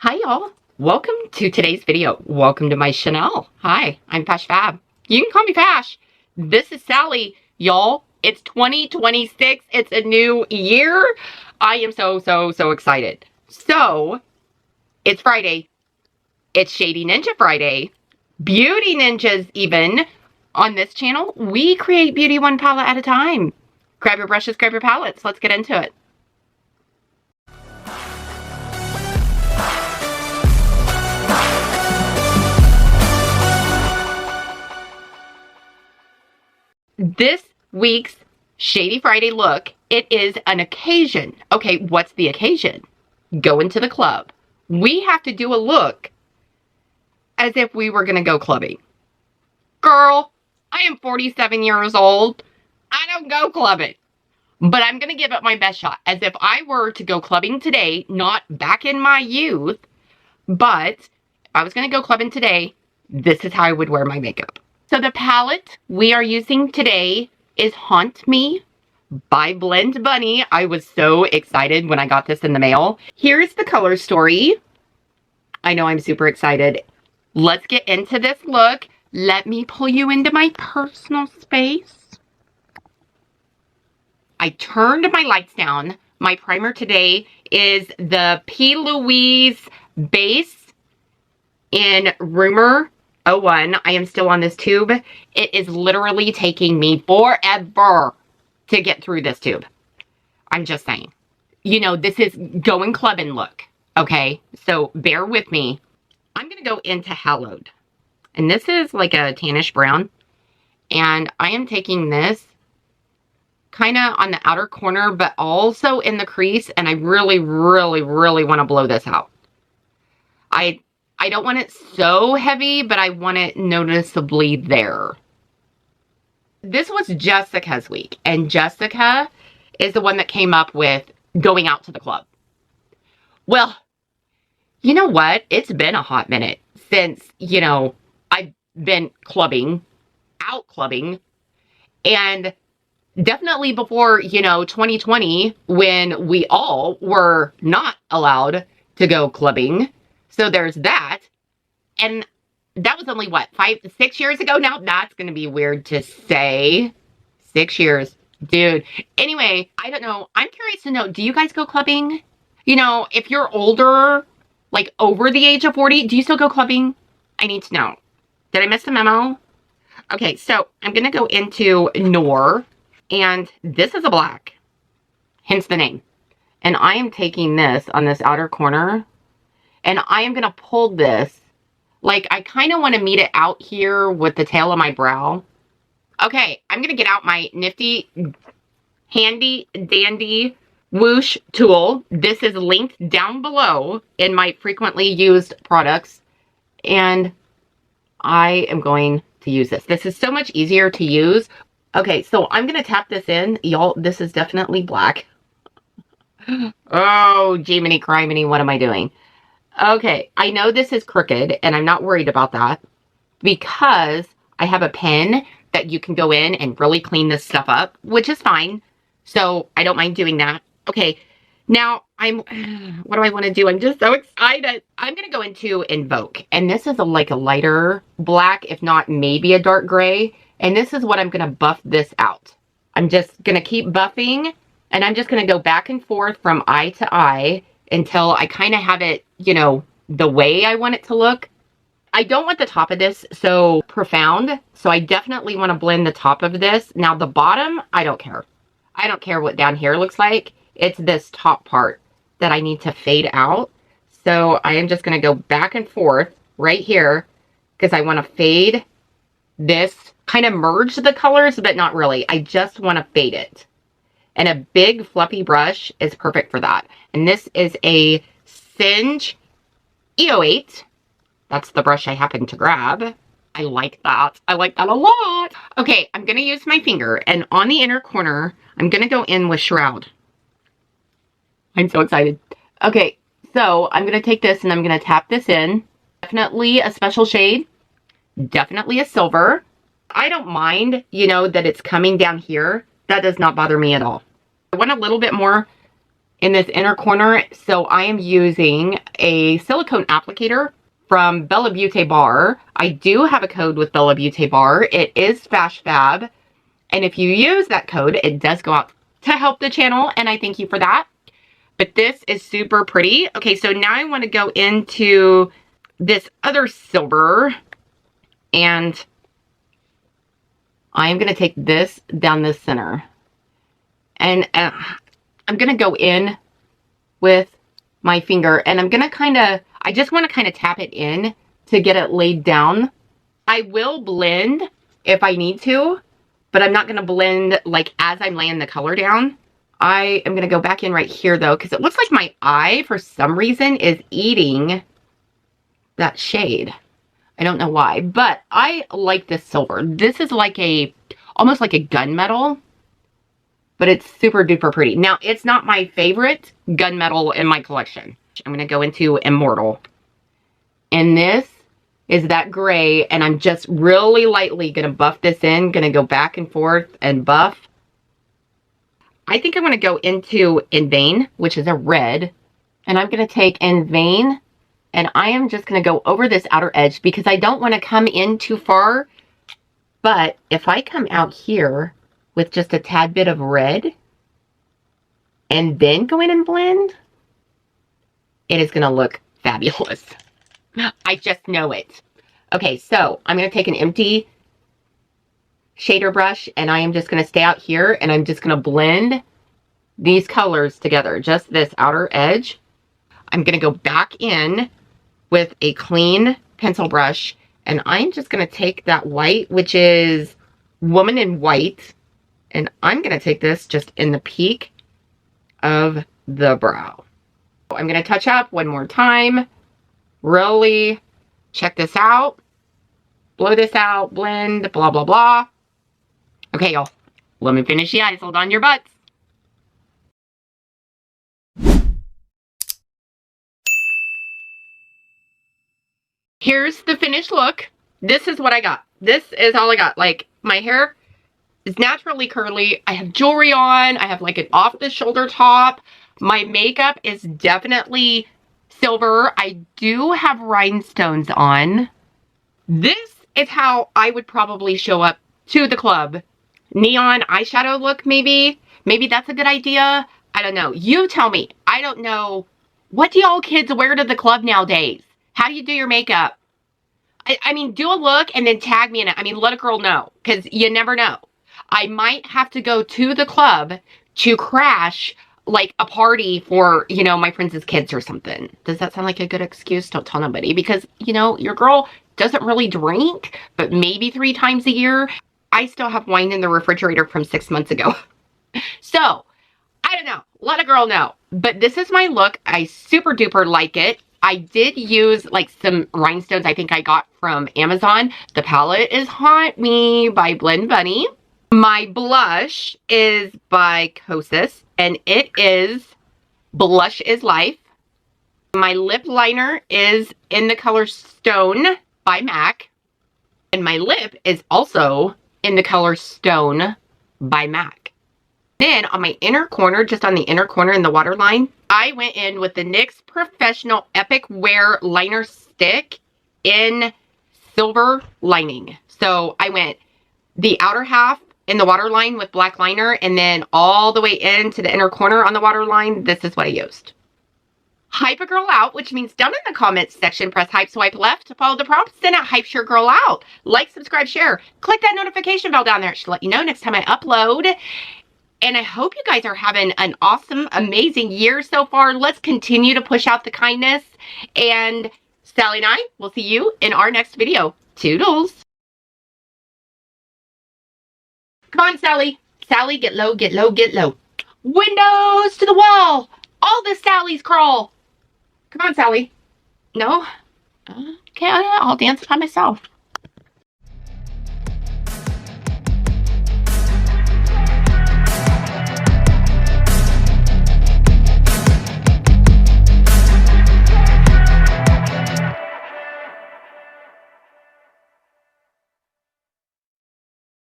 Hi y'all, welcome to today's video. Welcome to my Chanel. Hi, I'm FashFab. You can call me Fash. This is Sally. Y'all, it's 2026. It's a new year. I am so excited. So, it's Friday. It's Shady Ninja Friday. Beauty Ninjas even. On this channel, we create beauty one palette at a time. Grab your brushes, grab your palettes. Let's get into it. This week's Shady Friday look, it is an occasion. Okay, what's the occasion? Going to the club. We have to do a look as if we were going to go clubbing. Girl, I am 47 years old. I don't go clubbing. But I'm going to give it my best shot. As if I were to go clubbing today, not back in my youth, but if I was going to go clubbing today, this is how I would wear my makeup. So the palette we are using today is Haunt Me by Blend Bunny. I was so excited when I got this in the mail. Here's the color story. I know I'm super excited. Let's get into this look. Let me pull you into my personal space. I turned my lights down. My primer today is the P. Louise base in Rumor 01. I am still on this tube. It is literally taking me forever to get through this tube. I'm just saying. You know, this is going clubbing look. Okay, so bear with me. I'm going to go into Hallowed. And this is like a tannish brown. And I am taking this kind of on the outer corner, but also in the crease. And I really want to blow this out. I don't want it so heavy, but I want it noticeably there. This was Jessica's week, and Jessica is the one that came up with going out to the club. Well, you know what? It's been a hot minute since, you know, I've been clubbing, out clubbing, and definitely before, you know, 2020, when we all were not allowed to go clubbing. So there's that. And that was only, what, 6 years ago now? That's going to be weird to say. 6 years. Dude. Anyway, I don't know. I'm curious to know, do you guys go clubbing? You know, if you're older, like over the age of 40, do you still go clubbing? I need to know. Did I miss the memo? Okay, so I'm going to go into Noir. And this is a black. Hence the name. And I am taking this on this outer corner. And I am going to pull this, like I kind of want to meet it out here with the tail of my brow. Okay, I'm going to get out my nifty, handy, dandy whoosh tool. This is linked down below in my frequently used products. And I am going to use this. This is so much easier to use. Okay, so I'm going to tap this in. Y'all, this is definitely black. Oh, Jiminy criminy, what am I doing? Okay, I know this is crooked, and I'm not worried about that because I have a pen that you can go in and really clean this stuff up, which is fine. So I don't mind doing that. Okay, now what do I want to do? I'm just so excited. I'm going to go into Invoke, and this is like a lighter black, if not maybe a dark gray. And this is what I'm going to buff this out. I'm just going to keep buffing, and I'm just going to go back and forth from eye to eye until I kind of have it, you know, the way I want it to look. I don't want the top of this so profound, so I definitely want to blend the top of this. Now the bottom, I don't care. I don't care what down here looks like. It's this top part that I need to fade out. So I am just going to go back and forth right here because I want to fade this, kind of merge the colors, but not really. I just want to fade it. And a big fluffy brush is perfect for that. And this is a Singe E08. That's the brush I happen to grab. I like that. I like that a lot. Okay, I'm going to use my finger. And on the inner corner, I'm going to go in with Shroud. I'm so excited. Okay, so I'm going to take this and I'm going to tap this in. Definitely a special shade. Definitely a silver. I don't mind, you know, that it's coming down here. That does not bother me at all. I want a little bit more in this inner corner. So I am using a silicone applicator from Bella Beauty Bar. I do have a code with Bella Beauty Bar. It is FashFab. And if you use that code, it does go out to help the channel. And I thank you for that. But this is super pretty. Okay, so now I want to go into this other silver. And I'm going to take this down the center. And I'm going to go in with my finger. And I'm going to I just want to kind of tap it in to get it laid down. I will blend if I need to, but I'm not going to blend like as I'm laying the color down. I am going to go back in right here though, because it looks like my eye for some reason is eating that shade. I don't know why, but I like this silver. This is like almost like a gunmetal, but it's super duper pretty. Now, it's not my favorite gunmetal in my collection. I'm going to go into Immortal. And this is that gray, and I'm just really lightly going to buff this in. Going to go back and forth and buff. I think I'm going to go into In Vain, which is a red. And I'm going to take In Vain, and I am just going to go over this outer edge because I don't want to come in too far. But if I come out here with just a tad bit of red and then go in and blend, it is going to look fabulous. I just know it. Okay, so I'm going to take an empty shader brush and I am just going to stay out here and I'm just going to blend these colors together, just this outer edge. I'm going to go back in with a clean pencil brush and I'm just going to take that white, which is Woman in White, and I'm going to take this just in the peak of the brow. I'm going to touch up one more time. Really check this out. Blow this out, blend, blah, blah, blah. Okay, y'all. Let me finish the eyes. Hold on your butts. Here's the finished look. This is what I got. This is all I got. Like, my hair is naturally curly. I have jewelry on. I have like an off-the-shoulder top. My makeup is definitely silver. I do have rhinestones on. This is how I would probably show up to the club. Neon eyeshadow look, maybe. Maybe that's a good idea. I don't know. You tell me. I don't know. What do y'all kids wear to the club nowadays? How do you do your makeup? I mean, do a look and then tag me in it. I mean, let a girl know, because you never know. I might have to go to the club to crash like a party for, you know, my friends' kids or something. Does that sound like a good excuse? Don't tell nobody, because, you know, your girl doesn't really drink, but maybe 3 times a year. I still have wine in the refrigerator from 6 months ago. So, I don't know. Let a girl know. But this is my look. I super duper like it. I did use like some rhinestones I think I got from Amazon. The palette is Haunt Me by Blend Bunny. My blush is by Kosas, and it is Blush is Life. My lip liner is in the color Stone by MAC. And my lip is also in the color Stone by MAC. Then on my inner corner, just on the inner corner in the waterline, I went in with the NYX Professional Epic Wear Liner Stick in silver lining. So I went the outer half in the waterline with black liner, and then all the way into the inner corner on the waterline, this is what I used. Hype a girl out, which means down in the comments section, press hype swipe left to follow the prompts, then hype your girl out. Like, subscribe, share. Click that notification bell down there. It should let you know next time I upload. And I hope you guys are having an awesome, amazing year so far. Let's continue to push out the kindness. And Sally and I will see you in our next video. Toodles. Come on, Sally. Sally, get low, get low, get low. Windows to the wall. All the Sallys crawl. Come on, Sally. No? Okay, I'll dance by myself.